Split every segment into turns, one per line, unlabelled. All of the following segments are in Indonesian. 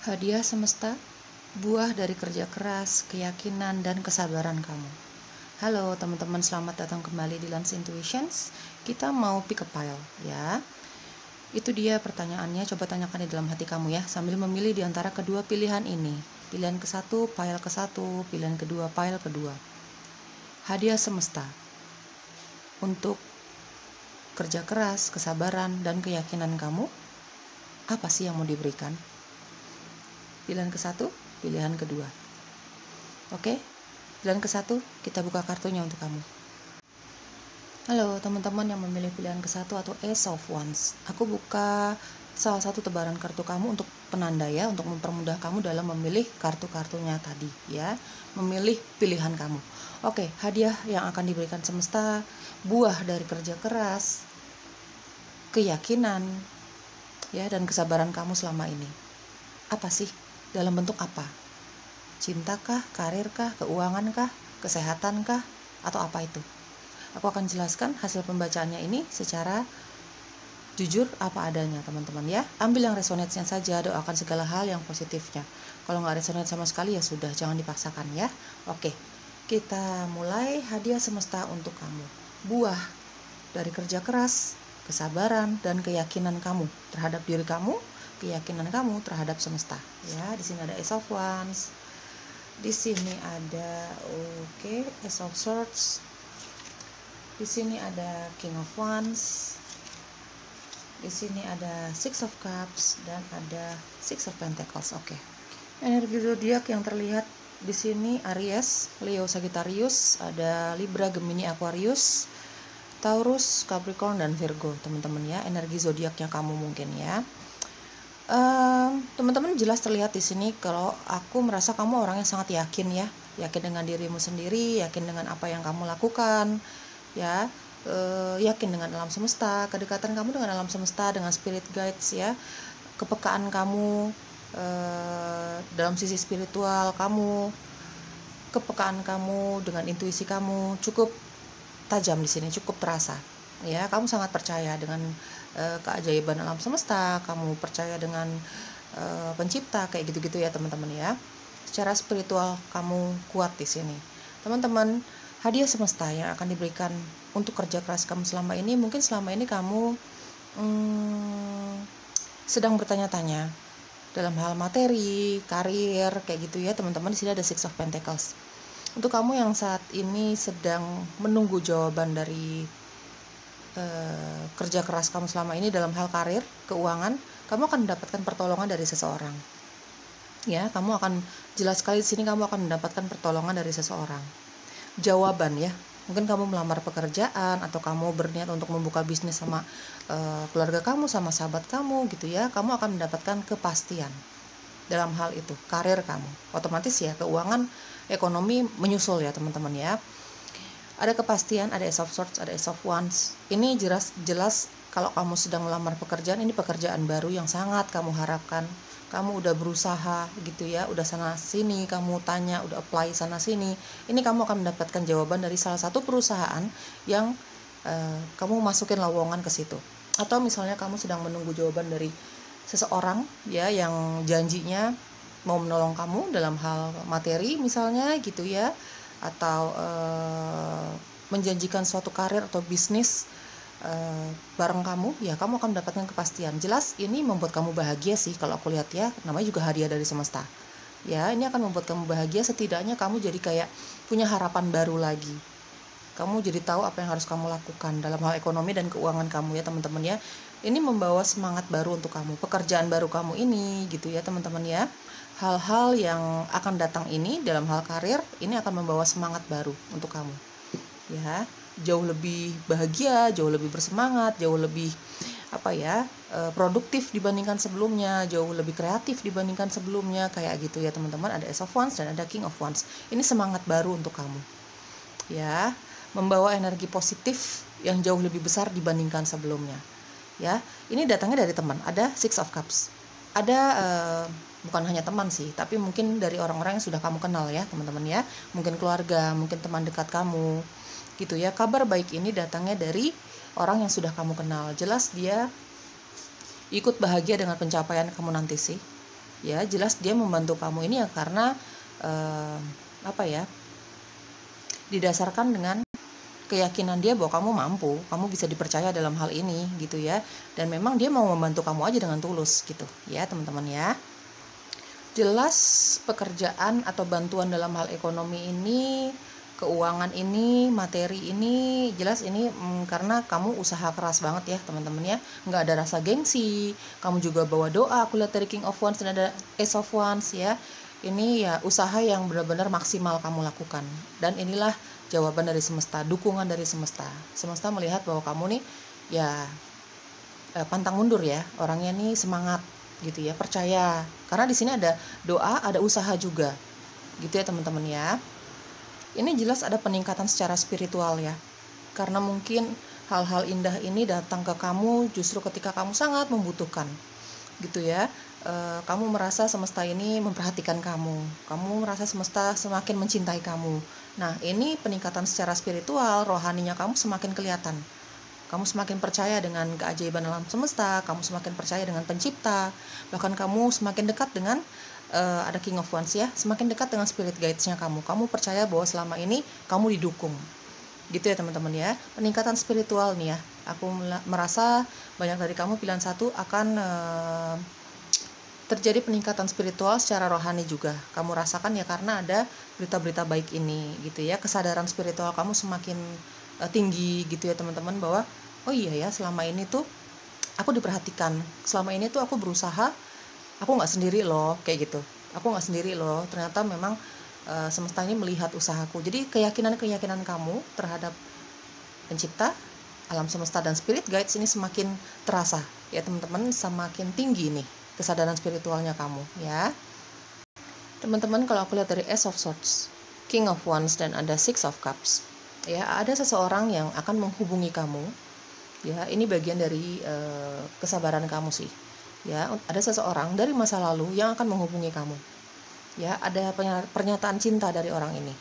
Hadiah semesta, buah dari kerja keras, keyakinan, dan kesabaran kamu. Halo teman-teman, selamat datang kembali di Lance Intuitions. Kita mau pick a pile ya. Itu dia pertanyaannya, coba tanyakan di dalam hati kamu ya, sambil memilih di antara kedua pilihan ini. Pilihan ke-1, pile ke-1, pilihan kedua, pile kedua. Hadiah semesta untuk kerja keras, kesabaran, dan keyakinan kamu, apa sih yang mau diberikan? Pilihan ke-1, pilihan kedua. Oke, pilihan ke-1, kita buka kartunya untuk kamu. Halo teman-teman yang memilih pilihan ke-1 atau Ace of Wands. Aku buka salah satu tebaran kartu kamu untuk penanda ya, untuk mempermudah kamu dalam memilih kartu-kartunya tadi ya, memilih pilihan kamu. Oke, hadiah yang akan diberikan semesta, buah dari kerja keras, keyakinan ya, dan kesabaran kamu selama ini. Apa sih? Dalam bentuk apa? Cintakah, karirkah, keuangankah, kesehatankah, atau apa itu? Aku akan jelaskan hasil pembacaannya ini secara jujur apa adanya teman-teman ya. Ambil yang resonate-nya saja, doakan segala hal yang positifnya. Kalau nggak resonate sama sekali ya sudah, jangan dipaksakan ya. Oke, kita mulai. Hadiah semesta untuk kamu, buah dari kerja keras, kesabaran, dan keyakinan kamu terhadap diri kamu, keyakinan kamu terhadap semesta ya. Di sini ada Ace of Wands, di sini ada Ace of Swords, di sini ada King of Wands, di sini ada Six of Cups, dan ada Six of Pentacles. Oke. Energi zodiak yang terlihat di sini Aries, Leo, Sagittarius, ada Libra, Gemini, Aquarius, Taurus, Capricorn, dan Virgo, teman-teman ya. Energi zodiaknya kamu mungkin ya. Teman-teman jelas terlihat di sini kalau aku merasa kamu orang yang sangat yakin ya, yakin dengan dirimu sendiri, yakin dengan apa yang kamu lakukan ya, yakin dengan alam semesta, kedekatan kamu dengan alam semesta, dengan spirit guides ya, kepekaan kamu dalam sisi spiritual kamu, kepekaan kamu dengan intuisi kamu cukup tajam di sini, cukup terasa ya. Kamu sangat percaya dengan keajaiban alam semesta, kamu percaya dengan pencipta, kayak gitu-gitu ya teman-teman ya. Secara spiritual kamu kuat di sini teman-teman. Hadiah semesta yang akan diberikan untuk kerja keras kamu selama ini, mungkin selama ini kamu sedang bertanya-tanya dalam hal materi, karir, kayak gitu ya teman-teman. Di sini ada Six of Pentacles. Untuk kamu yang saat ini sedang menunggu jawaban dari kerja keras kamu selama ini dalam hal karir, keuangan, kamu akan mendapatkan pertolongan dari seseorang. Ya, kamu akan jelas sekali di sini kamu akan mendapatkan pertolongan dari seseorang. Jawaban ya. Mungkin kamu melamar pekerjaan atau kamu berniat untuk membuka bisnis sama keluarga kamu, sama sahabat kamu gitu ya. Kamu akan mendapatkan kepastian dalam hal itu, karir kamu. Otomatis ya, keuangan, ekonomi menyusul ya teman-teman ya. Ada kepastian, ada Ace of Swords, ada Ace of Wands. Ini jelas kalau kamu sedang melamar pekerjaan, ini pekerjaan baru yang sangat kamu harapkan. Kamu udah berusaha gitu ya, udah sana sini, kamu tanya, udah apply sana sini. Ini kamu akan mendapatkan jawaban dari salah satu perusahaan yang kamu masukin lowongan ke situ. Atau misalnya kamu sedang menunggu jawaban dari seseorang ya, yang janjinya mau menolong kamu dalam hal materi misalnya gitu ya, atau menjanjikan suatu karir atau bisnis bareng kamu ya, kamu akan mendapatkan kepastian. Jelas ini membuat kamu bahagia sih kalau aku lihat ya, namanya juga hadiah dari semesta ya. Ini akan membuat kamu bahagia, setidaknya kamu jadi kayak punya harapan baru lagi, kamu jadi tahu apa yang harus kamu lakukan dalam hal ekonomi dan keuangan kamu ya teman-teman ya. Ini membawa semangat baru untuk kamu, pekerjaan baru kamu ini gitu ya teman-teman ya. Hal-hal yang akan datang ini dalam hal karir ini akan membawa semangat baru untuk kamu ya, jauh lebih bahagia, jauh lebih bersemangat, jauh lebih produktif dibandingkan sebelumnya, jauh lebih kreatif dibandingkan sebelumnya, kayak gitu ya teman-teman. Ada Ace of Wands dan ada King of Wands. Ini semangat baru untuk kamu ya, membawa energi positif yang jauh lebih besar dibandingkan sebelumnya ya. Ini datangnya dari teman, ada Six of Cups. Ada bukan hanya teman sih, tapi mungkin dari orang-orang yang sudah kamu kenal ya teman-teman ya, mungkin keluarga, mungkin teman dekat kamu gitu ya. Kabar baik ini datangnya dari orang yang sudah kamu kenal. Jelas dia ikut bahagia dengan pencapaian kamu nanti sih Ya, jelas dia membantu kamu ini ya karena didasarkan dengan keyakinan dia bahwa kamu mampu, kamu bisa dipercaya dalam hal ini gitu ya. Dan memang dia mau membantu kamu aja dengan tulus gitu ya teman-teman ya. Jelas pekerjaan atau bantuan dalam hal ekonomi ini, keuangan ini, materi ini, jelas ini karena kamu usaha keras banget ya teman-teman ya. Nggak ada rasa gengsi, kamu juga bawa doa, aku lihat dari King of Wands dan ada Ace of Wands ya. Ini ya usaha yang benar-benar maksimal kamu lakukan. Dan inilah jawaban dari semesta, dukungan dari semesta. Semesta melihat bahwa kamu nih ya pantang mundur ya, orangnya nih semangat gitu ya, percaya. Karena di sini ada doa, ada usaha juga. Gitu ya teman-teman ya. Ini jelas ada peningkatan secara spiritual ya. Karena mungkin hal-hal indah ini datang ke kamu justru ketika kamu sangat membutuhkan. Gitu ya. Kamu merasa semesta ini memperhatikan kamu merasa semesta semakin mencintai kamu. Nah, ini peningkatan secara spiritual, rohaninya kamu semakin kelihatan. Kamu semakin percaya dengan keajaiban alam semesta, kamu semakin percaya dengan pencipta, bahkan kamu semakin dekat dengan ada King of Wands ya, semakin dekat dengan spirit guides-nya kamu. Kamu percaya bahwa selama ini kamu didukung. Gitu ya teman-teman ya. Peningkatan spiritual nih ya. Aku merasa banyak dari kamu pilihan satu akan terjadi peningkatan spiritual secara rohani juga. Kamu rasakan ya karena ada berita-berita baik ini gitu ya. Kesadaran spiritual kamu semakin tinggi gitu ya teman-teman, bahwa oh iya ya, selama ini tuh aku diperhatikan. Selama ini tuh aku berusaha, aku nggak sendiri loh, kayak gitu. Aku nggak sendiri loh. Ternyata memang semesta ini melihat usahaku. Jadi keyakinan kamu terhadap pencipta, alam semesta dan spirit guides ini semakin terasa ya teman-teman, semakin tinggi nih kesadaran spiritualnya kamu ya teman-teman. Kalau aku lihat dari Ace of Swords, King of Wands dan ada Six of Cups ya, ada seseorang yang akan menghubungi kamu ya. Ini bagian dari kesabaran kamu sih ya. Ada seseorang dari masa lalu yang akan menghubungi kamu ya. Ada pernyataan cinta dari orang ini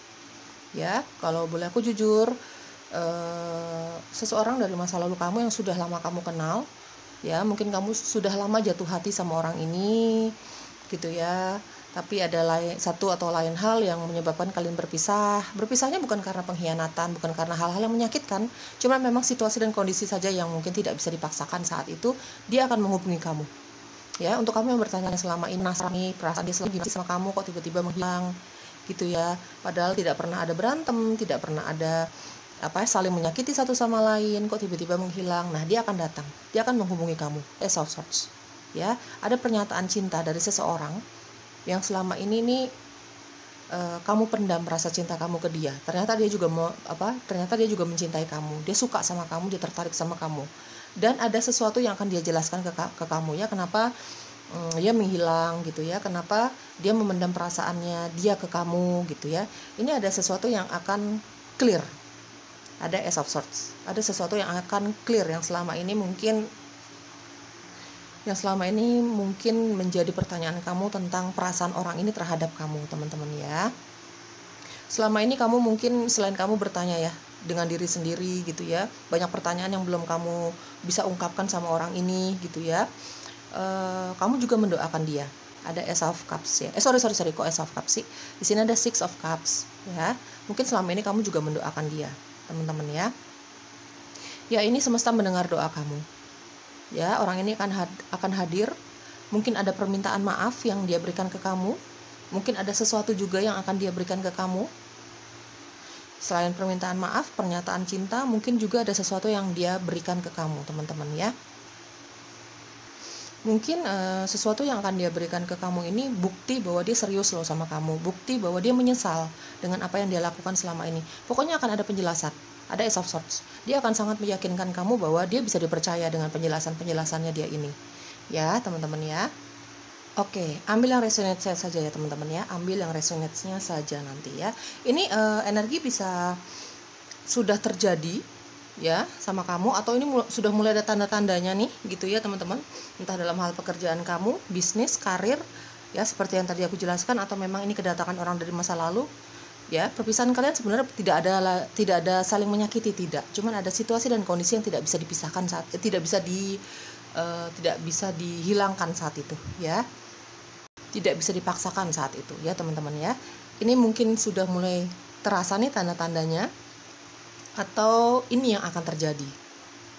ya. Kalau boleh aku jujur, seseorang dari masa lalu kamu yang sudah lama kamu kenal ya, mungkin kamu sudah lama jatuh hati sama orang ini gitu ya, tapi ada satu atau lain hal yang menyebabkan kalian berpisah. Berpisahnya bukan karena pengkhianatan, bukan karena hal-hal yang menyakitkan, cuma memang situasi dan kondisi saja yang mungkin tidak bisa dipaksakan. Saat itu dia akan menghubungi kamu ya. Untuk kamu yang bertanya selama ini nasrani perasaan dia selama sama kamu kok tiba-tiba menghilang gitu ya, padahal tidak pernah ada berantem, tidak pernah ada saling menyakiti satu sama lain, kok tiba-tiba menghilang. Nah, dia akan datang, dia akan menghubungi kamu. Ace of Swords ya. Ada pernyataan cinta dari seseorang yang selama ini nih kamu pendam rasa cinta kamu ke dia. Ternyata dia juga ternyata dia juga mencintai kamu, dia suka sama kamu, dia tertarik sama kamu. Dan ada sesuatu yang akan dia jelaskan ke kamu ya, kenapa dia menghilang gitu ya, kenapa dia memendam perasaannya dia ke kamu gitu ya. Ini ada sesuatu yang akan clear. Ada Ace of Swords, ada sesuatu yang akan clear yang selama ini mungkin menjadi pertanyaan kamu tentang perasaan orang ini terhadap kamu teman-teman ya. Selama ini kamu mungkin selain kamu bertanya ya dengan diri sendiri gitu ya, banyak pertanyaan yang belum kamu bisa ungkapkan sama orang ini gitu ya. Kamu juga mendoakan dia. Ada Ace of Cups ya. Sorry kok Ace of Cups sih. Di sini ada Six of Cups ya. Mungkin selama ini kamu juga mendoakan dia teman-teman ya. Ya, ini semesta mendengar doa kamu ya. Orang ini akan hadir. Mungkin ada permintaan maaf yang dia berikan ke kamu, mungkin ada sesuatu juga yang akan dia berikan ke kamu. Selain permintaan maaf, pernyataan cinta, mungkin juga ada sesuatu yang dia berikan ke kamu teman-teman ya. Mungkin sesuatu yang akan dia berikan ke kamu ini bukti bahwa dia serius loh sama kamu, bukti bahwa dia menyesal dengan apa yang dia lakukan selama ini. Pokoknya akan ada penjelasan. Ada Ace of Swords, dia akan sangat meyakinkan kamu bahwa dia bisa dipercaya dengan penjelasannya dia ini ya teman-teman ya. Oke, ambil yang resonate saja ya teman-teman ya, ambil yang resonate-nya saja nanti ya. Ini energi bisa sudah terjadi ya sama kamu, atau ini sudah mulai ada tanda-tandanya nih gitu ya teman-teman, entah dalam hal pekerjaan kamu, bisnis, karir ya, seperti yang tadi aku jelaskan, atau memang ini kedatangan orang dari masa lalu ya. Perpisahan kalian sebenarnya tidak ada saling menyakiti, tidak, cuman ada situasi dan kondisi yang tidak bisa dipisahkan tidak bisa dihilangkan saat itu ya. tidak bisa dipaksakan saat itu ya teman-teman ya. Ini mungkin sudah mulai terasa nih tanda-tandanya, atau ini yang akan terjadi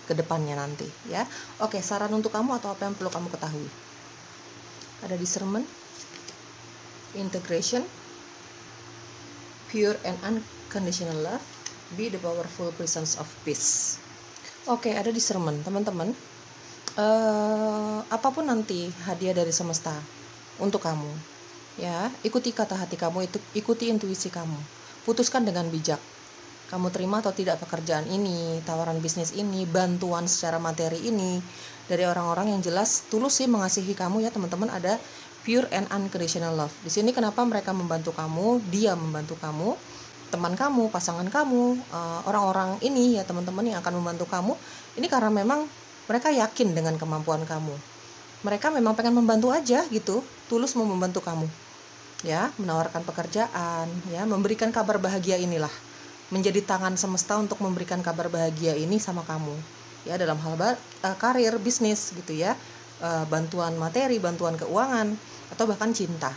ke depannya nanti ya. Oke, saran untuk kamu atau apa yang perlu kamu ketahui? Ada discernment, integration, pure and unconditional love, be the powerful presence of peace. Oke, ada discernment teman-teman. Apapun nanti hadiah dari semesta untuk kamu ya, ikuti kata hati kamu, ikuti intuisi kamu, putuskan dengan bijak. Kamu terima atau tidak pekerjaan ini, tawaran bisnis ini, bantuan secara materi ini dari orang-orang yang jelas tulus sih mengasihi kamu ya teman-teman. Ada pure and unconditional love. Di sini kenapa mereka membantu kamu, dia membantu kamu, teman kamu, pasangan kamu, orang-orang ini ya teman-teman yang akan membantu kamu. Ini karena memang mereka yakin dengan kemampuan kamu. Mereka memang pengen membantu aja gitu, tulus mau membantu kamu. Ya, menawarkan pekerjaan, ya, memberikan kabar bahagia inilah. Menjadi tangan semesta untuk memberikan kabar bahagia ini sama kamu ya, dalam hal karir, bisnis gitu ya, bantuan materi, bantuan keuangan, atau bahkan cinta.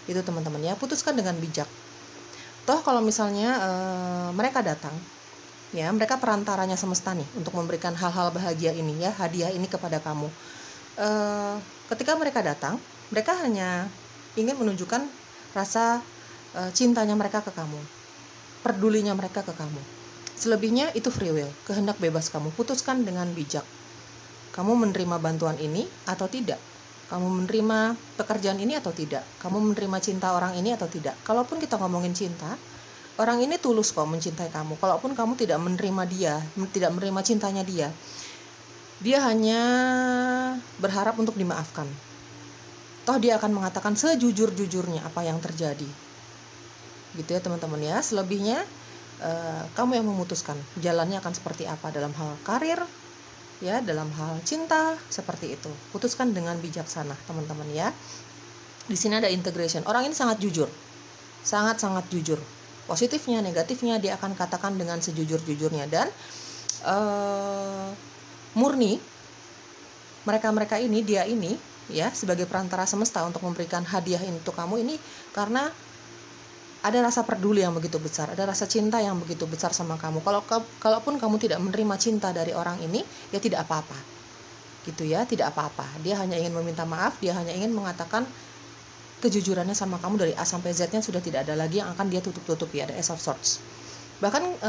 Itu teman-teman ya, putuskan dengan bijak. Toh kalau misalnya mereka datang ya, mereka perantaranya semesta nih untuk memberikan hal-hal bahagia ini ya, hadiah ini kepada kamu. Ketika mereka datang, mereka hanya ingin menunjukkan rasa cintanya mereka ke kamu, pedulinya mereka ke kamu. Selebihnya itu free will, kehendak bebas kamu. Putuskan dengan bijak. Kamu menerima bantuan ini atau tidak? Kamu menerima pekerjaan ini atau tidak? Kamu menerima cinta orang ini atau tidak? Kalaupun kita ngomongin cinta, orang ini tulus kok mencintai kamu. Kalaupun kamu tidak menerima dia, tidak menerima cintanya dia hanya berharap untuk dimaafkan. Toh dia akan mengatakan sejujur-jujurnya apa yang terjadi. Gitu ya teman-teman ya. Selebihnya kamu yang memutuskan jalannya akan seperti apa dalam hal karir ya, dalam hal cinta, seperti itu. Putuskan dengan bijaksana teman-teman ya. Di sini ada integration. Orang ini sangat jujur, sangat-sangat jujur. Positifnya, negatifnya dia akan katakan dengan sejujur-jujurnya. Dan murni mereka ini, dia ini ya, sebagai perantara semesta untuk memberikan hadiah ini untuk kamu ini karena ada rasa peduli yang begitu besar, ada rasa cinta yang begitu besar sama kamu. Kalaupun kamu tidak menerima cinta dari orang ini, ya tidak apa-apa. Gitu ya, tidak apa-apa. Dia hanya ingin meminta maaf, dia hanya ingin mengatakan kejujurannya sama kamu dari A sampai Z-nya sudah tidak ada lagi yang akan dia tutup-tutupi, ada Ace of Swords. Bahkan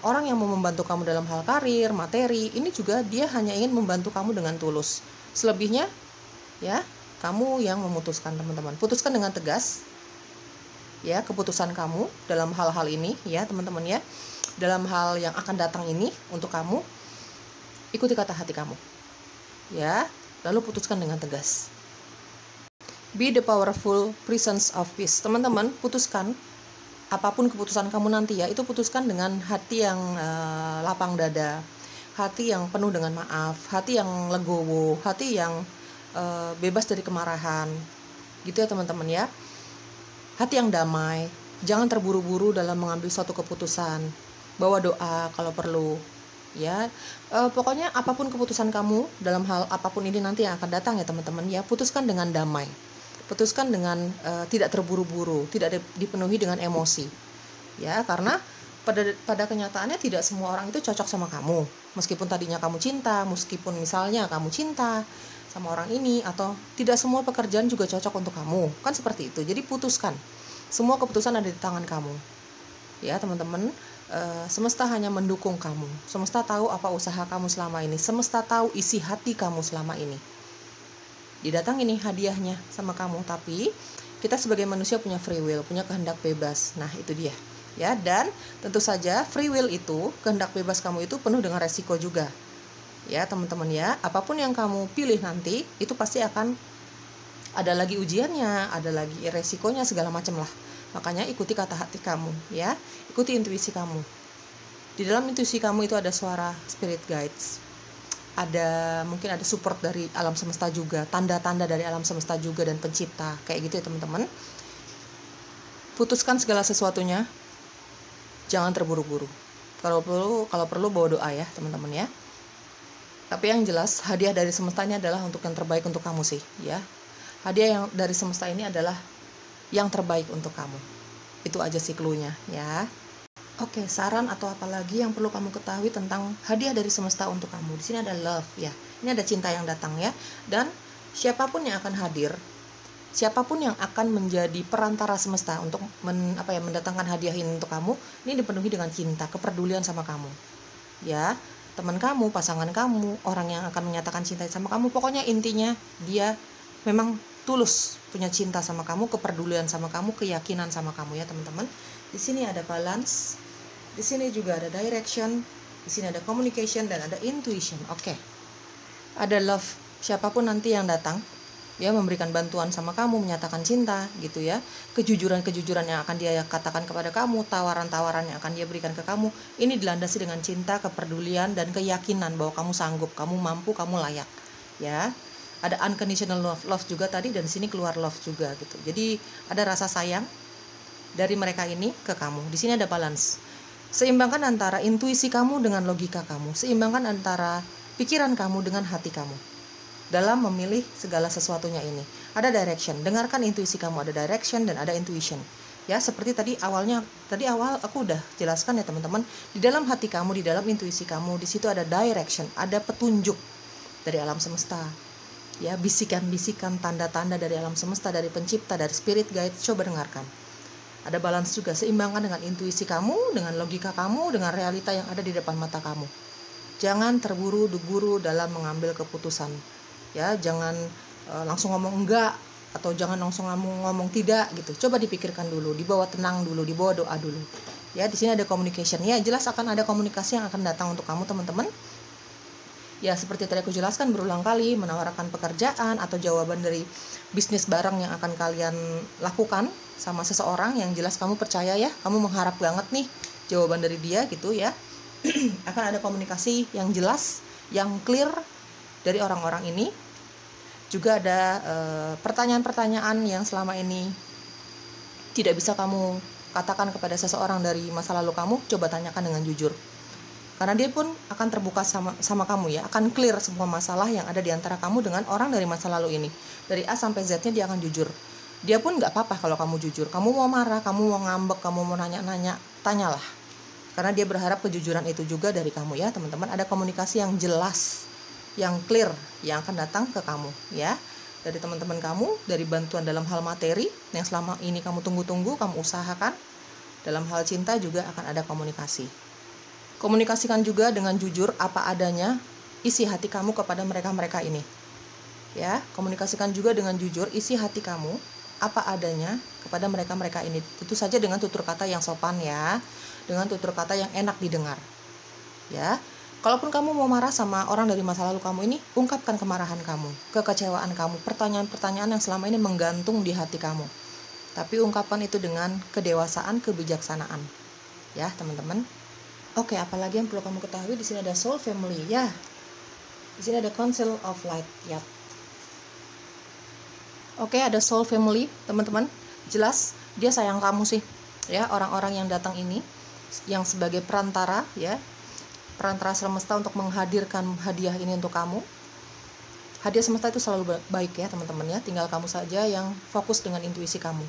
orang yang mau membantu kamu dalam hal karir, materi, ini juga dia hanya ingin membantu kamu dengan tulus. Selebihnya ya, kamu yang memutuskan teman-teman. Putuskan dengan tegas ya keputusan kamu dalam hal-hal ini ya teman-teman ya. Dalam hal yang akan datang ini untuk kamu, ikuti kata hati kamu ya, lalu putuskan dengan tegas. Be the powerful presence of peace. Teman-teman, putuskan apapun keputusan kamu nanti ya, itu putuskan dengan hati yang lapang dada, hati yang penuh dengan maaf, hati yang legowo, hati yang bebas dari kemarahan. Gitu ya teman-teman ya. Hati yang damai, jangan terburu-buru dalam mengambil suatu keputusan. Bawa doa kalau perlu. Ya, pokoknya apapun keputusan kamu dalam hal apapun ini nanti yang akan datang ya teman-teman ya, putuskan dengan damai. Putuskan dengan tidak terburu-buru, tidak dipenuhi dengan emosi. Ya, karena pada kenyataannya tidak semua orang itu cocok sama kamu. Meskipun tadinya kamu cinta, meskipun misalnya kamu cinta sama orang ini, atau tidak semua pekerjaan juga cocok untuk kamu. Kan seperti itu. Jadi putuskan. Semua keputusan ada di tangan kamu. Ya, teman-teman, semesta hanya mendukung kamu. Semesta tahu apa usaha kamu selama ini. Semesta tahu isi hati kamu selama ini. Didatang ini hadiahnya sama kamu, tapi kita sebagai manusia punya free will, punya kehendak bebas. Nah, itu dia. Ya, dan tentu saja free will itu, kehendak bebas kamu itu penuh dengan resiko juga. Ya, teman-teman ya, apapun yang kamu pilih nanti itu pasti akan ada lagi ujiannya, ada lagi resikonya, segala macam lah. Makanya ikuti kata hati kamu ya, ikuti intuisi kamu. Di dalam intuisi kamu itu ada suara spirit guides. Mungkin ada support dari alam semesta juga, tanda-tanda dari alam semesta juga dan pencipta, kayak gitu ya teman-teman. Putuskan segala sesuatunya, jangan terburu-buru. Kalau perlu bawa doa ya teman-teman ya. Tapi yang jelas hadiah dari semestanya adalah untuk yang terbaik untuk kamu sih ya. hadiah yang dari semesta ini adalah yang terbaik untuk kamu. Itu aja sih clue-nya ya. Oke, saran atau apalagi yang perlu kamu ketahui tentang hadiah dari semesta untuk kamu. Di sini ada love ya. Ini ada cinta yang datang ya. Dan siapapun yang akan hadir, siapapun yang akan menjadi perantara semesta untuk mendatangkan hadiah ini untuk kamu, ini dipenuhi dengan cinta, kepedulian sama kamu. Ya, teman kamu, pasangan kamu, orang yang akan menyatakan cinta sama kamu, pokoknya intinya dia memang tulus punya cinta sama kamu, kepedulian sama kamu, keyakinan sama kamu ya teman-teman. Di sini ada balance, di sini juga ada direction, di sini ada communication dan ada intuition. Oke. Ada love, siapapun nanti yang datang ya memberikan bantuan sama kamu, menyatakan cinta gitu ya. Kejujuran-kejujuran yang akan dia katakan kepada kamu, tawaran-tawaran yang akan dia berikan ke kamu, ini dilandasi dengan cinta, kepedulian dan keyakinan bahwa kamu sanggup, kamu mampu, kamu layak. Ya. Ada unconditional love juga tadi, dan di sini keluar love juga gitu. Jadi ada rasa sayang dari mereka ini ke kamu. Di sini ada balance. Seimbangkan antara intuisi kamu dengan logika kamu. Seimbangkan antara pikiran kamu dengan hati kamu dalam memilih segala sesuatunya ini. Ada direction. Dengarkan intuisi kamu, ada direction dan ada intuition. Ya, seperti tadi awal aku udah jelaskan ya teman-teman. Di dalam hati kamu, di dalam intuisi kamu, di situ ada direction, ada petunjuk dari alam semesta. Ya, bisikan-bisikan, tanda-tanda dari alam semesta, dari pencipta, dari spirit guide. Coba dengarkan. Ada balance juga, seimbangkan dengan intuisi kamu, dengan logika kamu, dengan realita yang ada di depan mata kamu. Jangan terburu-buru dalam mengambil keputusan. Ya, jangan langsung ngomong enggak atau jangan langsung ngomong tidak gitu. Coba dipikirkan dulu, dibawa tenang dulu, dibawa doa dulu. Ya, di sini ada communication. Ya, jelas akan ada komunikasi yang akan datang untuk kamu teman-teman. Ya, seperti tadi aku jelaskan berulang kali, menawarkan pekerjaan atau jawaban dari bisnis bareng yang akan kalian lakukan sama seseorang yang jelas kamu percaya ya, kamu mengharap banget nih jawaban dari dia gitu ya. Akan ada komunikasi yang jelas, yang clear dari orang-orang ini. Juga ada pertanyaan-pertanyaan yang selama ini tidak bisa kamu katakan kepada seseorang dari masa lalu kamu, coba tanyakan dengan jujur. Karena dia pun akan terbuka sama kamu ya, akan clear semua masalah yang ada di antara kamu dengan orang dari masa lalu ini. Dari A sampai Z-nya dia akan jujur. Dia pun nggak apa-apa kalau kamu jujur. Kamu mau marah, kamu mau ngambek, kamu mau nanya-nanya, tanyalah. Karena dia berharap kejujuran itu juga dari kamu ya teman-teman. Ada komunikasi yang jelas, yang clear, yang akan datang ke kamu ya. Dari teman-teman kamu, dari bantuan dalam hal materi yang selama ini kamu tunggu-tunggu, kamu usahakan. Dalam hal cinta juga akan ada komunikasi. Komunikasikan juga dengan jujur apa adanya isi hati kamu kepada mereka-mereka ini. Ya, komunikasikan juga dengan jujur isi hati kamu apa adanya kepada mereka-mereka ini. Tentu saja dengan tutur kata yang sopan ya, dengan tutur kata yang enak didengar. Ya. Kalaupun kamu mau marah sama orang dari masa lalu kamu ini, ungkapkan kemarahan kamu, kekecewaan kamu, pertanyaan-pertanyaan yang selama ini menggantung di hati kamu. Tapi ungkapkan itu dengan kedewasaan, kebijaksanaan. Ya, teman-teman. Oke, apalagi yang perlu kamu ketahui, di sini ada soul family ya. Di sini ada council of light ya. Oke, ada soul family, teman-teman. Jelas dia sayang kamu sih. Ya, orang-orang yang datang ini yang sebagai perantara ya. Perantara semesta untuk menghadirkan hadiah ini untuk kamu. Hadiah semesta itu selalu baik ya, teman-teman ya. Tinggal kamu saja yang fokus dengan intuisi kamu.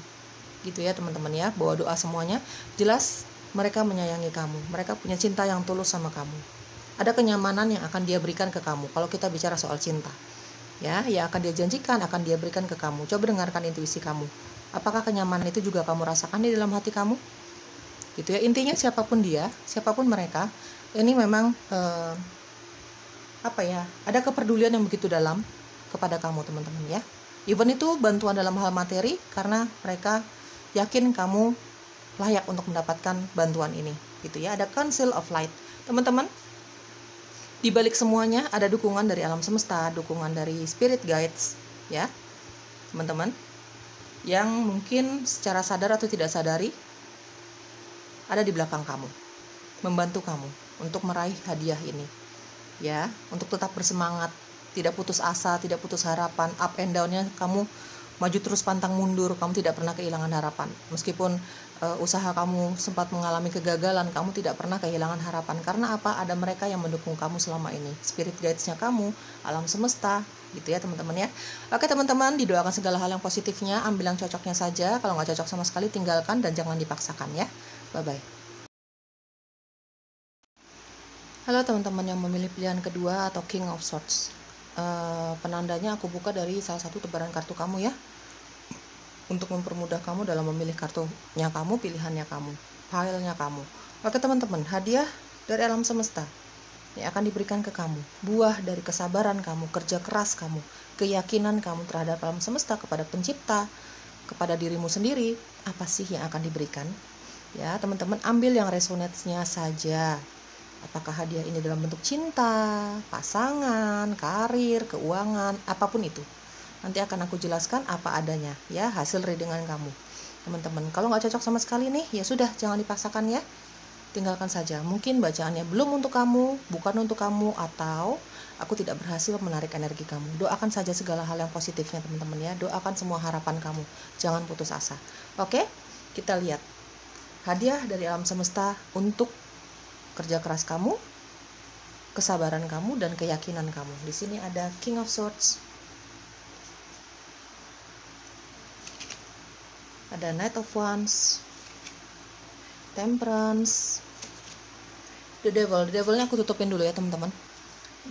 Gitu ya, teman-teman ya. Bawa doa semuanya. Jelas mereka menyayangi kamu, mereka punya cinta yang tulus sama kamu. Ada kenyamanan yang akan dia berikan ke kamu. Kalau kita bicara soal cinta, ya, yang akan dia janjikan, akan dia berikan ke kamu. Coba dengarkan intuisi kamu. Apakah kenyamanan itu juga kamu rasakan di dalam hati kamu? Gitu ya. Intinya siapapun dia, siapapun mereka, ini memang ada kepedulian yang begitu dalam kepada kamu, teman-teman ya. Even itu bantuan dalam hal materi, karena mereka yakin kamu layak untuk mendapatkan bantuan ini gitu ya. Ada council of light teman-teman. Di balik semuanya ada dukungan dari alam semesta, dukungan dari spirit guides ya teman-teman, yang mungkin secara sadar atau tidak sadari ada di belakang kamu, membantu kamu untuk meraih hadiah ini ya. Untuk tetap bersemangat, tidak putus asa, tidak putus harapan. Up and down-nya kamu maju terus pantang mundur, kamu tidak pernah kehilangan harapan. Meskipun usaha kamu sempat mengalami kegagalan, kamu tidak pernah kehilangan harapan. Karena apa? Ada mereka yang mendukung kamu selama ini, spirit guides-nya kamu, alam semesta, gitu ya teman-teman ya. Oke teman-teman, didoakan segala hal yang positifnya, ambil yang cocoknya saja. Kalau nggak cocok sama sekali tinggalkan dan jangan dipaksakan ya. Bye-bye. Halo teman-teman yang memilih pilihan kedua atau King of Swords. Penandanya aku buka dari salah satu tebaran kartu kamu ya, untuk mempermudah kamu dalam memilih kartunya kamu, pilihannya kamu, filenya kamu. Oke teman-teman, hadiah dari alam semesta yang akan diberikan ke kamu, buah dari kesabaran kamu, kerja keras kamu, keyakinan kamu terhadap alam semesta, kepada pencipta, kepada dirimu sendiri. Apa sih yang akan diberikan? Ya teman-teman, ambil yang resonate-nya saja. Apakah hadiah ini dalam bentuk cinta, pasangan, karir, keuangan, apapun itu. Nanti akan aku jelaskan apa adanya ya, hasil readingan kamu teman-teman. Kalau nggak cocok sama sekali nih, ya sudah, jangan dipaksakan ya, tinggalkan saja. Mungkin bacaannya belum untuk kamu, bukan untuk kamu, atau aku tidak berhasil menarik energi kamu. Doakan saja segala hal yang positifnya teman-teman ya, doakan semua harapan kamu, jangan putus asa. Oke, kita lihat hadiah dari alam semesta untuk kerja keras kamu, kesabaran kamu, dan keyakinan kamu. Di sini ada King of Swords, ada Knight of Wands, Temperance, The Devil. The Devilnya aku tutupin dulu ya teman-teman.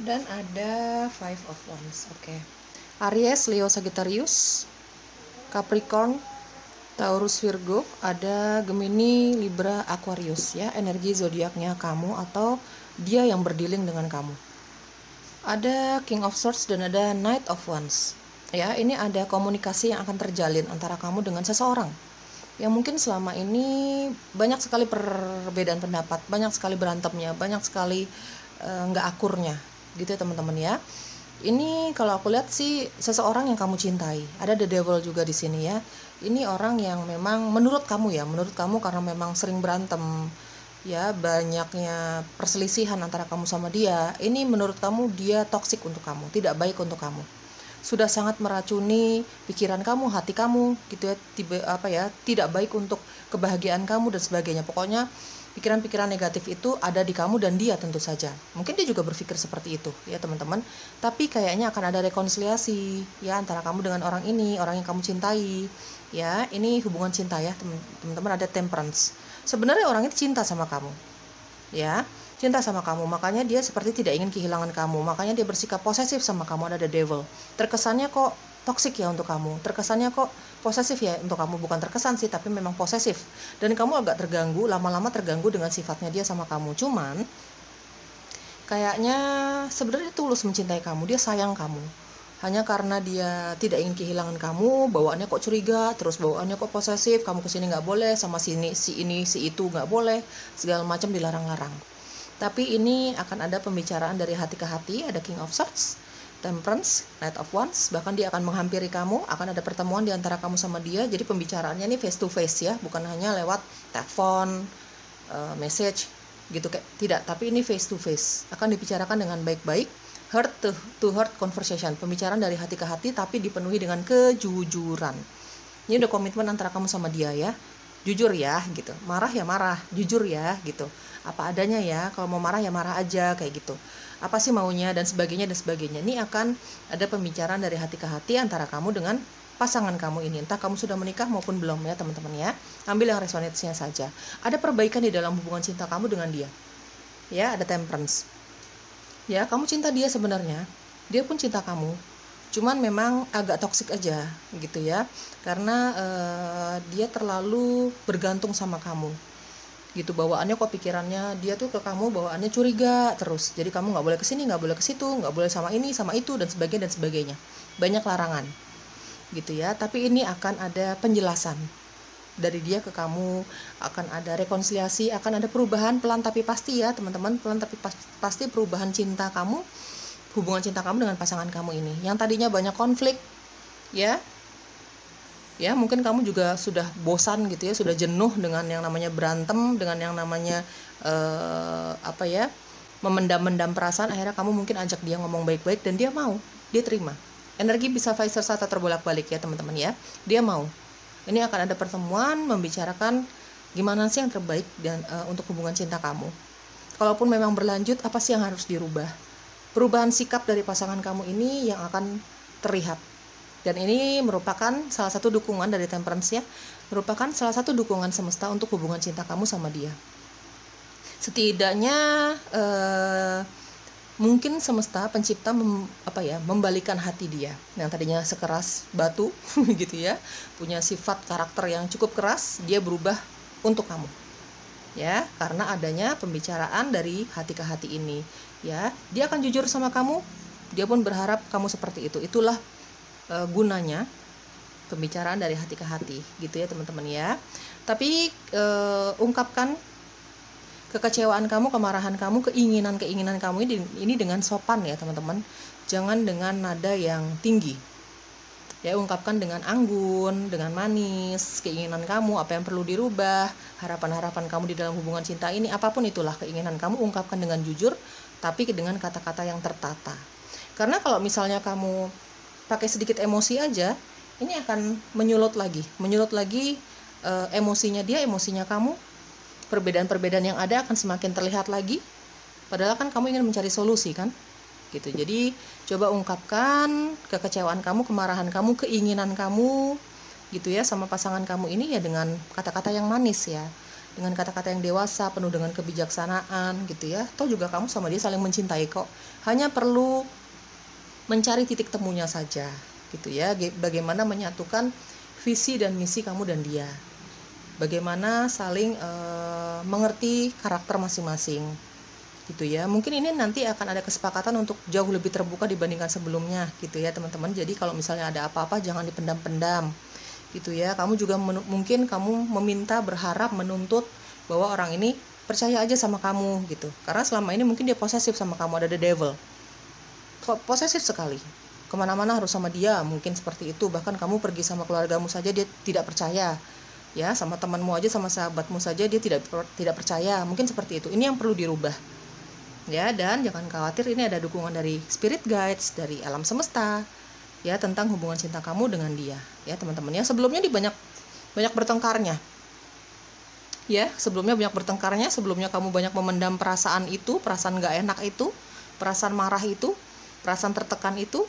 Dan ada Five of Wands. Oke. Aries, Leo, Sagittarius, Capricorn, Taurus, Virgo, ada Gemini, Libra, Aquarius ya, energi zodiaknya kamu atau dia yang berdealing dengan kamu. Ada King of Swords dan ada Knight of Wands. Ya, ini ada komunikasi yang akan terjalin antara kamu dengan seseorang yang mungkin selama ini banyak sekali perbedaan pendapat, banyak sekali berantemnya, banyak sekali nggak akurnya, gitu ya teman-teman ya. Ini kalau aku lihat sih seseorang yang kamu cintai. Ada The Devil juga di sini ya. Ini orang yang memang menurut kamu karena memang sering berantem ya, banyaknya perselisihan antara kamu sama dia. Ini menurut kamu dia toksik untuk kamu, tidak baik untuk kamu. Sudah sangat meracuni pikiran kamu, hati kamu, gitu ya, tidak baik untuk kebahagiaan kamu dan sebagainya. Pokoknya pikiran-pikiran negatif itu ada di kamu dan dia tentu saja. Mungkin dia juga berpikir seperti itu ya teman-teman. Tapi kayaknya akan ada rekonsiliasi ya antara kamu dengan orang ini, orang yang kamu cintai. Ya, ini hubungan cinta ya teman-teman. Ada Temperance. Sebenarnya orang itu cinta sama kamu. Ya, cinta sama kamu, makanya dia seperti tidak ingin kehilangan kamu, makanya dia bersikap posesif sama kamu. Ada The Devil. Terkesannya kok toksik ya untuk kamu, terkesannya kok posesif ya untuk kamu. Bukan terkesan sih, tapi memang posesif, dan kamu agak terganggu, lama-lama terganggu dengan sifatnya dia sama kamu. Cuman kayaknya sebenarnya tulus mencintai kamu, dia sayang kamu. Hanya karena dia tidak ingin kehilangan kamu, bawaannya kok curiga, terus bawaannya kok posesif, kamu kesini nggak boleh, sama sini, si ini, si itu nggak boleh, segala macam dilarang-larang. Tapi ini akan ada pembicaraan dari hati ke hati. Ada King of Swords, Temperance, Knight of Wands. Bahkan dia akan menghampiri kamu, akan ada pertemuan di antara kamu sama dia. Jadi pembicaraannya ini face to face ya, bukan hanya lewat telepon, message gitu kayak, tidak, tapi ini face to face. Akan dibicarakan dengan baik-baik, heart to heart conversation, pembicaraan dari hati ke hati tapi dipenuhi dengan kejujuran. Ini udah komitmen antara kamu sama dia ya. Jujur ya gitu, marah ya marah, jujur ya gitu, apa adanya ya, kalau mau marah ya marah aja kayak gitu, apa sih maunya dan sebagainya dan sebagainya. Ini akan ada pembicaraan dari hati ke hati antara kamu dengan pasangan kamu ini, entah kamu sudah menikah maupun belum ya teman-teman ya. Ambil yang resonate-nya saja. Ada perbaikan di dalam hubungan cinta kamu dengan dia ya. Ada Temperance ya, kamu cinta dia sebenarnya, dia pun cinta kamu, cuman memang agak toksik aja gitu ya, karena dia terlalu bergantung sama kamu gitu. Bawaannya kok pikirannya dia tuh ke kamu bawaannya curiga terus, jadi kamu nggak boleh kesini, nggak boleh ke situ, nggak boleh sama ini sama itu dan sebagainya, banyak larangan gitu ya. Tapi ini akan ada penjelasan dari dia ke kamu, akan ada rekonsiliasi, akan ada perubahan pelan tapi pasti ya teman-teman, pelan tapi pasti perubahan cinta kamu, hubungan cinta kamu dengan pasangan kamu ini. Yang tadinya banyak konflik ya mungkin kamu juga sudah bosan gitu ya, sudah jenuh dengan yang namanya berantem, dengan yang namanya memendam-mendam perasaan. Akhirnya kamu mungkin ajak dia ngomong baik-baik dan dia mau, dia terima Energi bisa vice versa atau terbolak-balik ya teman-teman ya. Dia mau. Ini akan ada pertemuan membicarakan gimana sih yang terbaik dan untuk hubungan cinta kamu. Kalaupun memang berlanjut, apa sih yang harus dirubah? Perubahan sikap dari pasangan kamu ini yang akan terlihat. Dan ini merupakan salah satu dukungan dari Temperance ya. Merupakan salah satu dukungan semesta untuk hubungan cinta kamu sama dia. Setidaknya mungkin semesta pencipta membalikan hati dia yang tadinya sekeras batu gitu ya, punya sifat karakter yang cukup keras, dia berubah untuk kamu ya, karena adanya pembicaraan dari hati ke hati ini ya. Dia akan jujur sama kamu, dia pun berharap kamu seperti itu. Itulah gunanya pembicaraan dari hati ke hati gitu ya teman-teman ya. Tapi ungkapkan kekecewaan kamu, kemarahan kamu, keinginan kamu ini dengan sopan ya teman-teman. Jangan dengan nada yang tinggi. Ya, ungkapkan dengan anggun, dengan manis, keinginan kamu, apa yang perlu dirubah, harapan-harapan kamu di dalam hubungan cinta ini, apapun itulah keinginan kamu, ungkapkan dengan jujur, tapi dengan kata-kata yang tertata. Karena kalau misalnya kamu pakai sedikit emosi aja, ini akan menyulut lagi emosinya dia, emosinya kamu. Perbedaan-perbedaan yang ada akan semakin terlihat lagi, padahal kan kamu ingin mencari solusi kan gitu. Jadi coba ungkapkan kekecewaan kamu, kemarahan kamu, keinginan kamu gitu ya sama pasangan kamu ini ya dengan kata-kata yang manis ya, dengan kata-kata yang dewasa, penuh dengan kebijaksanaan gitu ya. Toh juga kamu sama dia saling mencintai kok, hanya perlu mencari titik temunya saja gitu ya. Bagaimana menyatukan visi dan misi kamu dan dia, bagaimana saling mengerti karakter masing-masing gitu ya. Mungkin ini nanti akan ada kesepakatan untuk jauh lebih terbuka dibandingkan sebelumnya gitu ya teman-teman. Jadi kalau misalnya ada apa-apa jangan dipendam-pendam gitu ya. Kamu juga mungkin kamu meminta, berharap, menuntut bahwa orang ini percaya aja sama kamu gitu, karena selama ini mungkin dia posesif sama kamu, ada the devil, posesif sekali, kemana-mana harus sama dia, mungkin seperti itu. Bahkan kamu pergi sama keluargamu saja dia tidak percaya ya, sama temanmu aja, sama sahabatmu saja dia tidak percaya, mungkin seperti itu. Ini yang perlu dirubah ya. Dan jangan khawatir, ini ada dukungan dari spirit guides, dari alam semesta ya, tentang hubungan cinta kamu dengan dia ya teman-teman ya. Sebelumnya banyak bertengkarnya ya, sebelumnya kamu banyak memendam perasaan itu, perasaan gak enak itu, perasaan marah itu, perasaan tertekan itu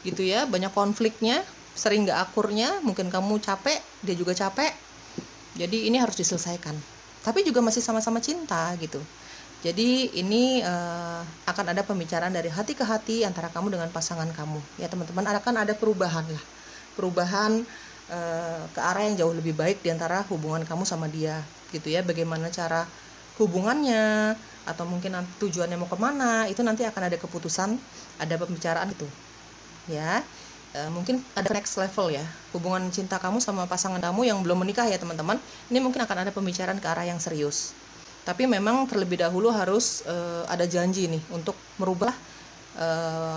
gitu ya. Banyak konfliknya, sering gak akurnya, mungkin kamu capek, dia juga capek. Jadi ini harus diselesaikan, tapi juga masih sama-sama cinta gitu. Jadi ini akan ada pembicaraan dari hati ke hati antara kamu dengan pasangan kamu ya teman-teman. Akan ada perubahan ke arah yang jauh lebih baik di antara hubungan kamu sama dia gitu ya. Bagaimana cara hubungannya, atau mungkin tujuannya mau kemana, itu nanti akan ada keputusan, ada pembicaraan itu ya. Mungkin ada next level ya, hubungan cinta kamu sama pasangan kamu yang belum menikah ya teman-teman. Ini mungkin akan ada pembicaraan ke arah yang serius, tapi memang terlebih dahulu harus ada janji nih untuk merubah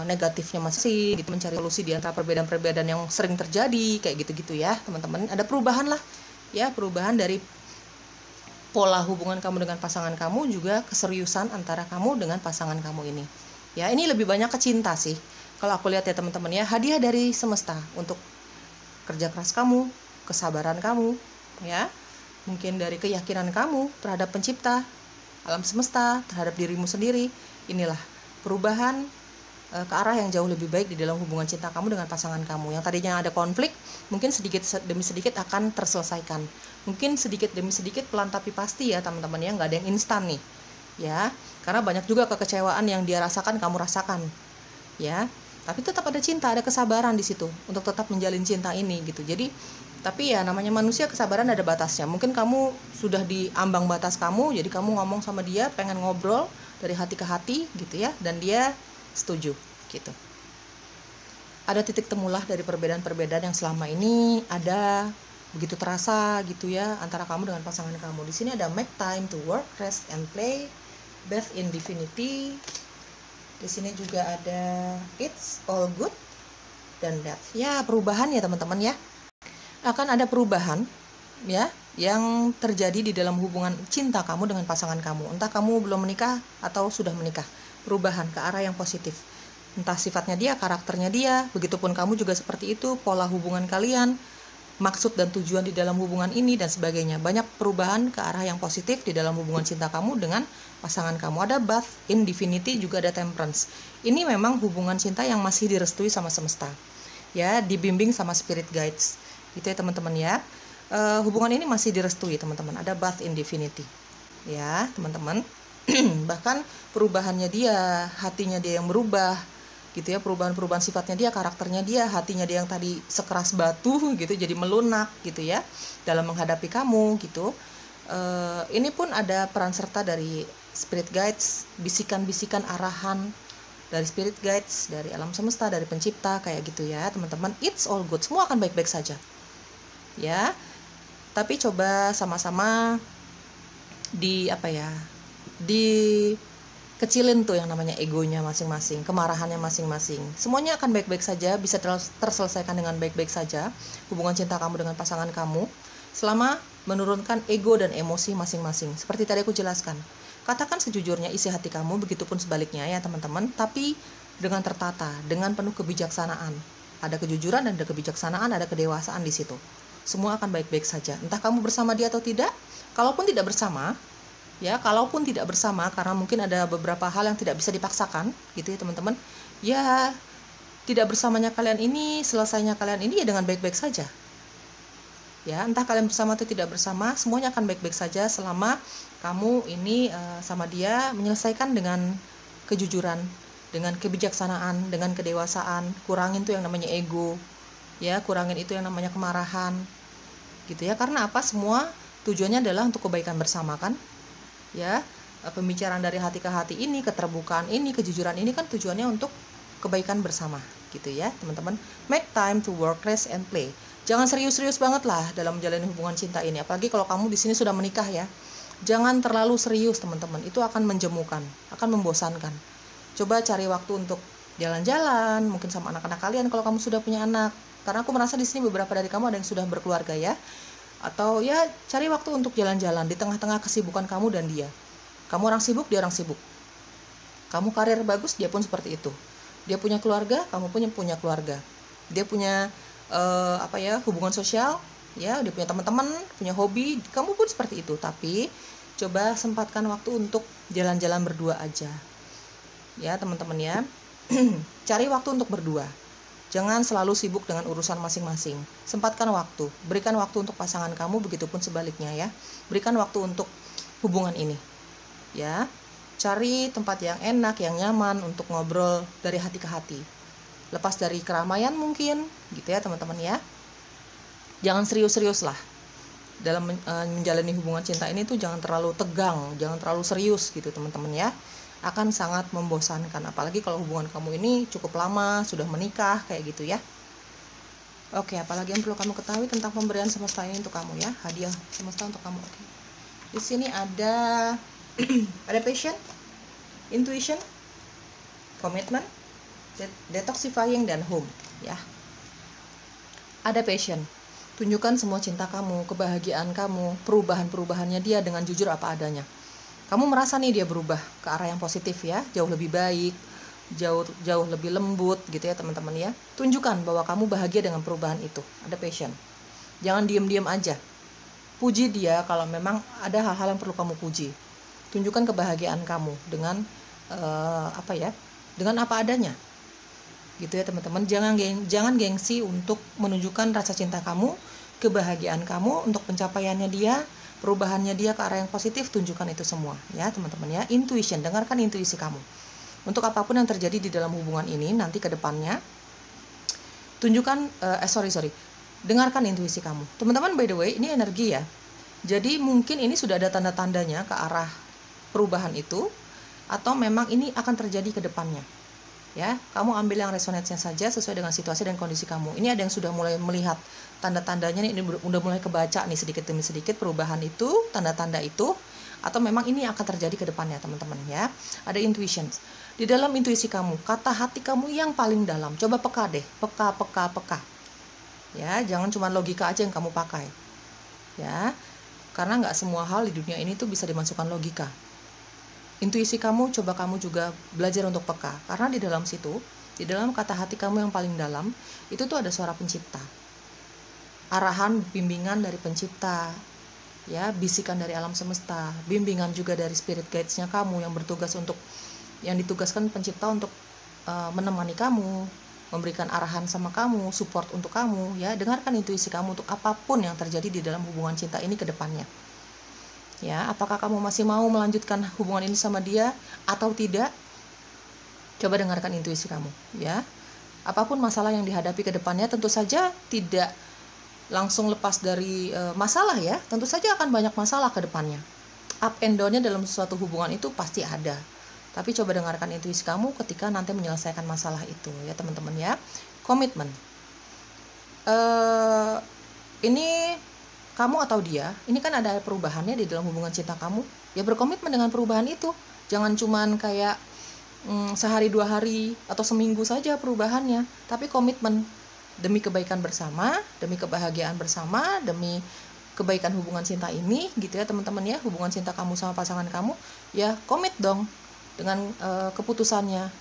negatifnya masih gitu, mencari solusi di antara perbedaan-perbedaan yang sering terjadi kayak gitu-gitu ya teman-teman. Ada perubahan lah ya, perubahan dari pola hubungan kamu dengan pasangan kamu, juga keseriusan antara kamu dengan pasangan kamu ini ya. Ini lebih banyak ke cinta sih kalau aku lihat ya teman-teman ya. Hadiah dari semesta untuk kerja keras kamu, kesabaran kamu ya, mungkin dari keyakinan kamu terhadap pencipta, alam semesta, terhadap dirimu sendiri. Inilah perubahan ke arah yang jauh lebih baik di dalam hubungan cinta kamu dengan pasangan kamu. Yang tadinya ada konflik, mungkin sedikit demi sedikit akan terselesaikan. Mungkin sedikit demi sedikit, pelan tapi pasti ya teman-teman ya, nggak ada yang instan nih ya. Karena banyak juga kekecewaan yang dia rasakan, kamu rasakan ya. Tapi tetap ada cinta, ada kesabaran di situ untuk tetap menjalin cinta ini gitu. Jadi tapi ya namanya manusia, kesabaran ada batasnya. Mungkin kamu sudah di ambang batas kamu, jadi kamu ngomong sama dia, pengen ngobrol dari hati ke hati gitu ya, dan dia setuju gitu. Ada titik temulah dari perbedaan-perbedaan yang selama ini ada begitu terasa gitu ya antara kamu dengan pasangan kamu. Di sini ada make time to work, rest and play, bath in divinity. Di sini juga ada it's all good dan that. Ya, perubahan ya teman-teman ya. Akan ada perubahan ya yang terjadi di dalam hubungan cinta kamu dengan pasangan kamu. Entah kamu belum menikah atau sudah menikah. Perubahan ke arah yang positif. entah sifatnya dia, karakternya dia. Begitupun kamu juga seperti itu, pola hubungan kalian, maksud dan tujuan di dalam hubungan ini, dan sebagainya. Banyak perubahan ke arah yang positif di dalam hubungan cinta kamu dengan pasangan kamu. Ada Bath, Infinity, juga ada Temperance. Ini memang hubungan cinta yang masih direstui sama semesta, ya, dibimbing sama spirit guides, gitu ya teman-teman ya. Hubungan ini masih direstui teman-teman. Ada Bath, Infinity, ya teman-teman. Bahkan perubahannya dia, hatinya dia yang berubah, gitu ya, perubahan-perubahan sifatnya dia, karakternya dia, hatinya dia yang tadi sekeras batu gitu jadi melunak gitu ya dalam menghadapi kamu gitu. Ini pun ada peran serta dari spirit guides, bisikan-bisikan arahan dari spirit guides, dari alam semesta, dari pencipta, kayak gitu ya teman-teman. It's all good, semua akan baik-baik saja ya. Tapi coba sama-sama di kecilin tuh yang namanya egonya masing-masing, kemarahannya masing-masing. Semuanya akan baik-baik saja, bisa terselesaikan dengan baik-baik saja hubungan cinta kamu dengan pasangan kamu, selama menurunkan ego dan emosi masing-masing. Seperti tadi aku jelaskan, katakan sejujurnya isi hati kamu, begitupun sebaliknya ya teman-teman, tapi dengan tertata, dengan penuh kebijaksanaan. Ada kejujuran dan ada kebijaksanaan, ada kedewasaan di situ. Semua akan baik-baik saja, entah kamu bersama dia atau tidak. Kalaupun tidak bersama, karena mungkin ada beberapa hal yang tidak bisa dipaksakan gitu ya teman-teman, ya tidak bersamanya kalian ini, selesainya kalian ini ya dengan baik-baik saja ya. Entah kalian bersama atau tidak bersama, semuanya akan baik-baik saja selama kamu ini sama dia menyelesaikan dengan kejujuran, dengan kebijaksanaan, dengan kedewasaan. Kurangin tuh yang namanya ego ya, kurangin itu yang namanya kemarahan gitu ya. Karena apa? Semua tujuannya adalah untuk kebaikan bersama kan ya. Pembicaraan dari hati ke hati ini, keterbukaan ini, kejujuran ini kan tujuannya untuk kebaikan bersama gitu ya teman-teman. Make time to work, rest and play. Jangan serius-serius banget lah dalam menjalani hubungan cinta ini, apalagi kalau kamu di sini sudah menikah ya. Jangan terlalu serius teman-teman, itu akan menjemukan, akan membosankan. Coba cari waktu untuk jalan-jalan, mungkin sama anak-anak kalian kalau kamu sudah punya anak. Karena aku merasa di sini beberapa dari kamu ada yang sudah berkeluarga ya. Atau ya cari waktu untuk jalan-jalan di tengah-tengah kesibukan kamu dan dia. Kamu orang sibuk, dia orang sibuk. Kamu karir bagus, dia pun seperti itu. Dia punya keluarga, kamu punya keluarga. Dia punya hubungan sosial, ya, dia punya teman-teman, punya hobi, kamu pun seperti itu. Tapi coba sempatkan waktu untuk jalan-jalan berdua aja. Ya, teman-teman ya. Cari waktu untuk berdua. Jangan selalu sibuk dengan urusan masing-masing. Sempatkan waktu, berikan waktu untuk pasangan kamu, begitupun sebaliknya ya. Berikan waktu untuk hubungan ini. Ya. Cari tempat yang enak, yang nyaman untuk ngobrol dari hati ke hati. Lepas dari keramaian mungkin, gitu ya teman-teman ya. Jangan serius-serius lah. Dalam menjalani hubungan cinta ini tuh jangan terlalu tegang, jangan terlalu serius gitu teman-teman ya. Akan sangat membosankan, apalagi kalau hubungan kamu ini cukup lama, sudah menikah kayak gitu ya. Oke, apalagi yang perlu kamu ketahui tentang pemberian semesta ini untuk kamu ya, hadiah semesta untuk kamu. Oke. Di sini ada ada passion, intuition, commitment, detoxifying, dan home ya. Ada passion, tunjukkan semua cinta kamu, kebahagiaan kamu, perubahannya dia dengan jujur apa adanya. Kamu merasa nih dia berubah ke arah yang positif ya, jauh lebih baik, jauh lebih lembut gitu ya teman-teman ya. Tunjukkan bahwa kamu bahagia dengan perubahan itu. Ada passion. Jangan diem-diem aja. Puji dia kalau memang ada hal-hal yang perlu kamu puji. Tunjukkan kebahagiaan kamu dengan dengan apa adanya. Gitu ya teman-teman. Jangan gengsi untuk menunjukkan rasa cinta kamu, kebahagiaan kamu untuk pencapaiannya dia, perubahannya dia ke arah yang positif. Tunjukkan itu semua ya teman-teman ya. Intuition, dengarkan intuisi kamu untuk apapun yang terjadi di dalam hubungan ini nanti ke depannya. Tunjukkan dengarkan intuisi kamu teman-teman. By the way, ini energi ya, jadi mungkin ini sudah ada tanda-tandanya ke arah perubahan itu, atau memang ini akan terjadi ke depannya ya. Kamu ambil yang resonansinya saja sesuai dengan situasi dan kondisi kamu. Ini ada yang sudah mulai melihat tanda-tandanya nih, ini udah mulai kebaca nih sedikit demi sedikit perubahan itu, tanda-tanda itu, atau memang ini akan terjadi ke depannya teman-teman ya. Ada intuition. Di dalam intuisi kamu, kata hati kamu yang paling dalam, coba peka deh, peka ya. Jangan cuma logika aja yang kamu pakai ya, karena nggak semua hal di dunia ini tuh bisa dimasukkan logika. Intuisi kamu, coba kamu juga belajar untuk peka, karena di dalam situ Di dalam kata hati kamu yang paling dalam, itu tuh ada suara pencipta. Arahan, bimbingan dari pencipta, ya, bisikan dari alam semesta, bimbingan juga dari spirit guides-nya kamu yang ditugaskan pencipta untuk menemani kamu, memberikan arahan sama kamu, support untuk kamu, ya. Dengarkan intuisi kamu untuk apapun yang terjadi di dalam hubungan cinta ini ke depannya. Ya, apakah kamu masih mau melanjutkan hubungan ini sama dia atau tidak? Coba dengarkan intuisi kamu, ya. Apapun masalah yang dihadapi ke depannya, tentu saja tidak langsung lepas dari masalah, ya. Tentu saja akan banyak masalah ke depannya. Up and down-nya dalam suatu hubungan itu pasti ada. Tapi coba dengarkan intuisi kamu ketika nanti menyelesaikan masalah itu, ya teman-teman, ya. Komitmen. Ini kamu atau dia, ini kan ada perubahannya di dalam hubungan cinta kamu. Ya, berkomitmen dengan perubahan itu. Jangan cuman kayak sehari 2 hari atau seminggu saja perubahannya, tapi komitmen demi kebaikan bersama, demi kebahagiaan bersama, demi kebaikan hubungan cinta ini, gitu ya teman-teman, ya. Hubungan cinta kamu sama pasangan kamu, ya komit dong dengan keputusannya,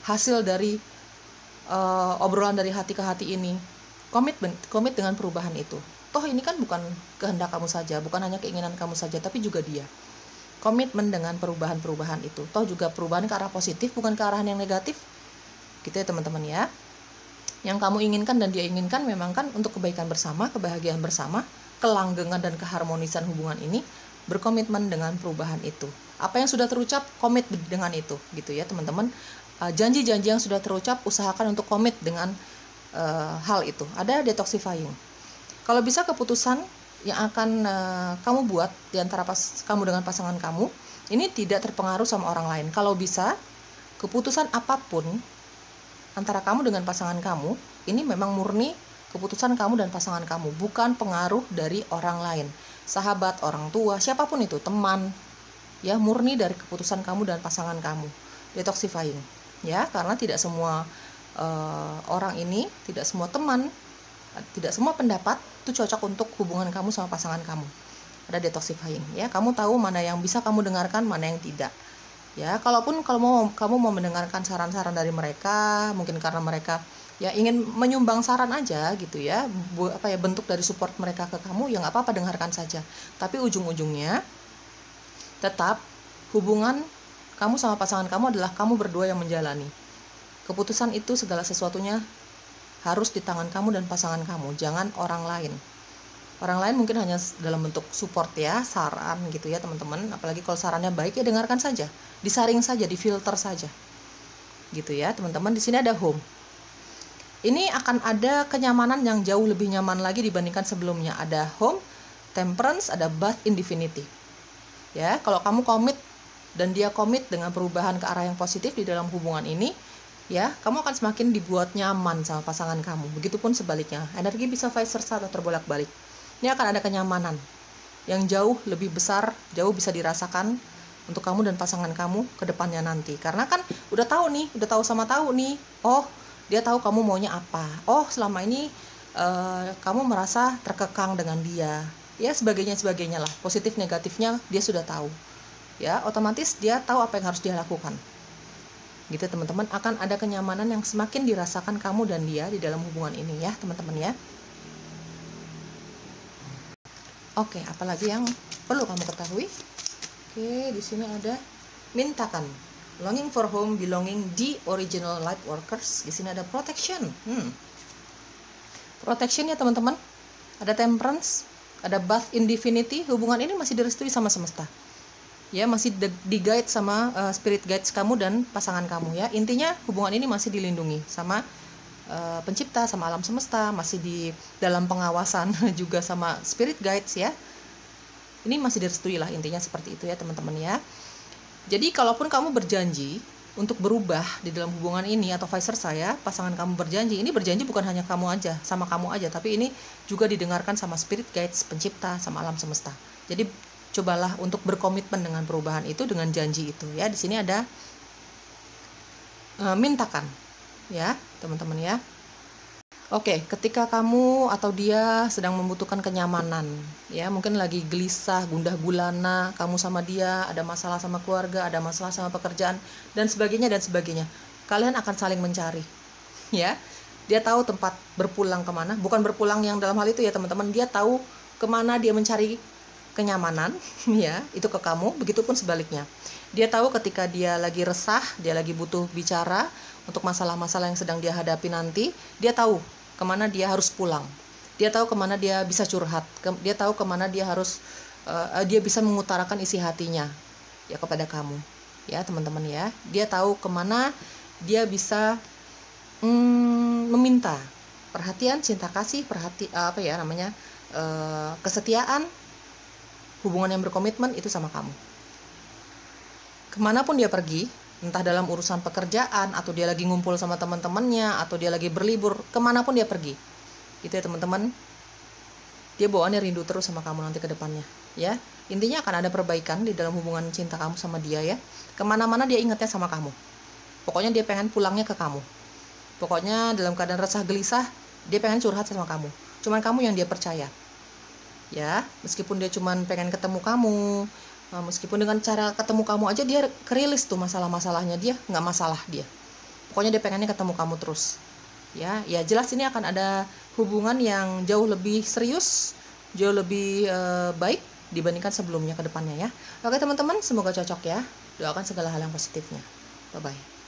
hasil dari obrolan dari hati ke hati ini. Komit dengan perubahan itu. Toh ini kan bukan kehendak kamu saja, bukan hanya keinginan kamu saja, tapi juga dia. Komitmen dengan perubahan-perubahan itu. Toh juga perubahan ke arah positif, bukan ke arah yang negatif, gitu ya teman-teman, ya. Yang kamu inginkan dan dia inginkan memang kan untuk kebaikan bersama, kebahagiaan bersama, kelanggengan dan keharmonisan hubungan ini. Berkomitmen dengan perubahan itu. Apa yang sudah terucap, komit dengan itu, gitu ya teman-teman. Janji-janji yang sudah terucap, usahakan untuk komit dengan hal itu. Ada detoxifying. Kalau bisa keputusan yang akan kamu buat di antara kamu dengan pasangan kamu, ini tidak terpengaruh sama orang lain. Kalau bisa, keputusan apapun antara kamu dengan pasangan kamu, ini memang murni keputusan kamu dan pasangan kamu, bukan pengaruh dari orang lain. Sahabat, orang tua, siapapun itu, teman, ya, murni dari keputusan kamu dan pasangan kamu. Detoxifying, ya, karena tidak semua orang ini, tidak semua teman, tidak semua pendapat itu cocok untuk hubungan kamu sama pasangan kamu. Ada detoxifying, ya. Kamu tahu mana yang bisa kamu dengarkan, mana yang tidak. Ya, kalau kamu mau mendengarkan saran-saran dari mereka, mungkin karena mereka ya ingin menyumbang saran aja gitu ya, bentuk dari support mereka ke kamu, ya nggak apa-apa, dengarkan saja. Tapi ujung-ujungnya tetap hubungan kamu sama pasangan kamu adalah kamu berdua yang menjalani. Keputusan itu segala sesuatunya harus di tangan kamu dan pasangan kamu, jangan orang lain. Orang lain mungkin hanya dalam bentuk support, ya, saran gitu ya teman-teman. Apalagi kalau sarannya baik, ya dengarkan saja, disaring saja, difilter saja, gitu ya teman-teman. Di sini ada home. Ini akan ada kenyamanan yang jauh lebih nyaman lagi dibandingkan sebelumnya. Ada home, temperance, ada bath in divinity. Ya, kalau kamu komit dan dia komit dengan perubahan ke arah yang positif di dalam hubungan ini, ya, kamu akan semakin dibuat nyaman sama pasangan kamu. Begitupun sebaliknya. Energi bisa vice versa atau terbolak-balik. Ini akan ada kenyamanan yang jauh lebih besar, jauh bisa dirasakan untuk kamu dan pasangan kamu ke depannya nanti. Karena kan udah tahu nih, oh, dia tahu kamu maunya apa. Oh, selama ini kamu merasa terkekang dengan dia. Ya, sebagainya lah. Positif negatifnya dia sudah tahu. Ya, otomatis dia tahu apa yang harus dia lakukan. Gitu teman-teman, akan ada kenyamanan yang semakin dirasakan kamu dan dia di dalam hubungan ini, ya teman-teman, ya. Oke, apalagi yang perlu kamu ketahui? Oke, di sini ada mintakan. Longing for home, belonging, the original light workers. Di sini ada protection. Protection, ya teman-teman. Ada temperance, ada bath in divinity. Hubungan ini masih direstui sama semesta. Ya, masih di-guide sama spirit guides kamu dan pasangan kamu, ya. Intinya hubungan ini masih dilindungi sama pencipta, sama alam semesta, masih di dalam pengawasan juga sama spirit guides, ya. Ini masih direstui lah, intinya seperti itu ya teman-teman, ya. Jadi kalaupun kamu berjanji untuk berubah di dalam hubungan ini atau vice versa, ya, pasangan kamu berjanji, ini berjanji bukan hanya kamu aja, sama kamu aja, tapi ini juga didengarkan sama spirit guides, pencipta, sama alam semesta. Jadi cobalah untuk berkomitmen dengan perubahan itu, dengan janji itu, ya. Di sini ada mintakan, ya teman-teman, ya. Oke, ketika kamu atau dia sedang membutuhkan kenyamanan, ya, mungkin lagi gelisah, gundah gulana, kamu sama dia ada masalah sama keluarga, ada masalah sama pekerjaan dan sebagainya, kalian akan saling mencari, ya. Dia tahu tempat berpulang kemana, bukan berpulang yang dalam hal itu ya teman-teman, dia tahu kemana dia mencari kenyamanan, ya, itu ke kamu. Begitupun sebaliknya, dia tahu ketika dia lagi resah, dia lagi butuh bicara untuk masalah-masalah yang sedang dia hadapi nanti, dia tahu kemana dia harus pulang, dia tahu kemana dia bisa curhat, dia tahu kemana dia harus dia bisa mengutarakan isi hatinya ya kepada kamu, ya teman-teman ya. Dia tahu kemana dia bisa meminta perhatian, cinta kasih, kesetiaan, hubungan yang berkomitmen itu sama kamu. Kemanapun dia pergi, entah dalam urusan pekerjaan, atau dia lagi ngumpul sama teman-temannya, atau dia lagi berlibur, kemanapun dia pergi, itu ya teman-teman, dia bawaannya rindu terus sama kamu nanti ke depannya, ya. Intinya akan ada perbaikan di dalam hubungan cinta kamu sama dia, ya. Kemana-mana dia ingatnya sama kamu, pokoknya dia pengen pulangnya ke kamu. Pokoknya dalam keadaan resah gelisah, dia pengen curhat sama kamu. Cuman kamu yang dia percaya, ya. Meskipun dia cuman pengen ketemu kamu, meskipun dengan cara ketemu kamu aja dia kerilis tuh masalah-masalahnya, dia nggak masalah dia. Pokoknya dia pengennya ketemu kamu terus, ya. Ya jelas ini akan ada hubungan yang jauh lebih serius, jauh lebih baik dibandingkan sebelumnya ke depannya, ya. Oke teman-teman, semoga cocok ya. Doakan segala hal yang positifnya. Bye bye.